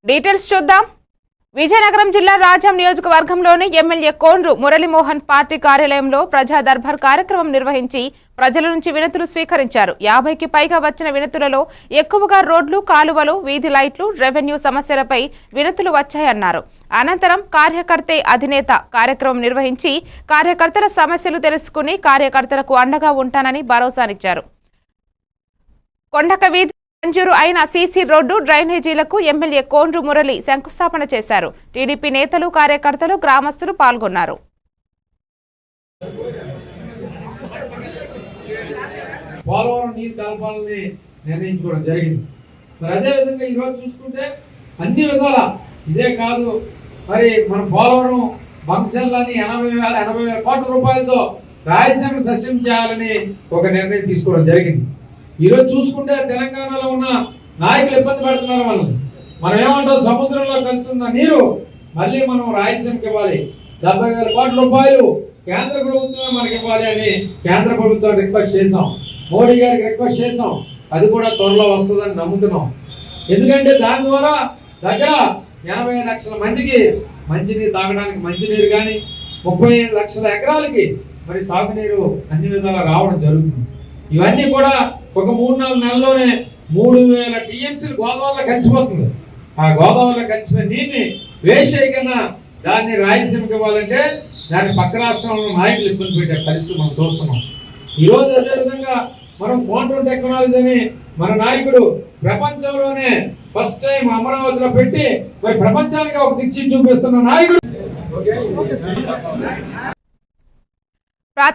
Details చూద్దాం. విజయనగరం జిల్లా రాజాం నియోజకవర్గంలోని ఎమ్మెల్యే కోండ్రు మురళీమోహన్ పార్టీ కార్యాలయంలో ప్రజా దర్బార్ కార్యక్రమం నిర్వహించి ప్రజల నుంచి వినతులు స్వీకరించారు. 50కి పైగా వచ్చిన వినతులలో ఎక్కువగా రోడ్లు, కాలువలు, వీధి లైట్లు, రెవెన్యూ సమస్యలపై వినతులు వచ్చాయన్నారు. అనంతరం కార్యకర్తే అధినేత కార్యక్రమం నిర్వహించి కార్యకర్తల సమస్యలు తెలుసుకుని కార్యకర్తలకు అండగా ఉంటానని భరోసానిచ్చారు. కొండక వీధి మంజూరు అయిన సీసీ రోడ్డు, డ్రైనేజీలకు ఎమ్మెల్యే కోండ్రు మురళి శంకుస్థాపన చేశారు. టీడీపీ నేతలు, కార్యకర్తలు, గ్రామస్తులు పాల్గొన్నారు. పోలవరం నీరు కలపాలని నిర్ణయించుకోవడం జరిగింది. మరి అదేవిధంగా ఈరోజు చూసుకుంటే అన్ని విధాల ఇదే కాదు, మరి మన పోలవరం బంక్చర్లని 80,000 కోట్ల రూపాయలతో రాయలసీమ సస్యం చేయాలని ఒక నిర్ణయం తీసుకోవడం జరిగింది. ఈరోజు చూసుకుంటే తెలంగాణలో ఉన్న నాయకులు ఇబ్బంది పడుతున్నారు. మనం ఏమంటాం, సముద్రంలో కలుస్తున్న నీరు మళ్ళీ మనం రాయలసీమకి ఇవ్వాలి, 70,000 కోట్ల రూపాయలు కేంద్ర ప్రభుత్వమే మనకి ఇవ్వాలి అని కేంద్ర ప్రభుత్వాన్ని రిక్వెస్ట్ చేసాం, మోడీ గారికి రిక్వెస్ట్ చేసాం. అది కూడా త్వరలో వస్తుందని నమ్ముతున్నాం. ఎందుకంటే దాని ద్వారా దగ్గర 80 లక్షల మందికి మంచినీరు తాగడానికి మంచినీరు కానీ 35 లక్షల ఎకరాలకి మరి సాగునీరు అన్ని విధాలా రావడం జరుగుతుంది. ఇవన్నీ కూడా ఒక 3-4 నెలల్లోనే 3,000 టీఎంసీలు గోదావరిలో కలిసిపోతుంది. ఆ గోదావరిలో కలిసిపోయిన నీటిని వేస్ట్ చేయకన్నా దాన్ని రాయలసీమకి ఇవ్వాలంటే దాన్ని పక్క రాష్ట్రంలో నాయకులు ఇబ్బంది పెట్టే పరిస్థితి మనం చూస్తున్నాం. ఈరోజు అదేవిధంగా మనం క్వాంటమ్ టెక్నాలజీ అని మన నాయకుడు ప్రపంచంలోనే ఫస్ట్ టైం అమరావతిలో పెట్టి మరి ప్రపంచానికి ఒక దిక్చి చూపిస్తున్న నాయకుడు.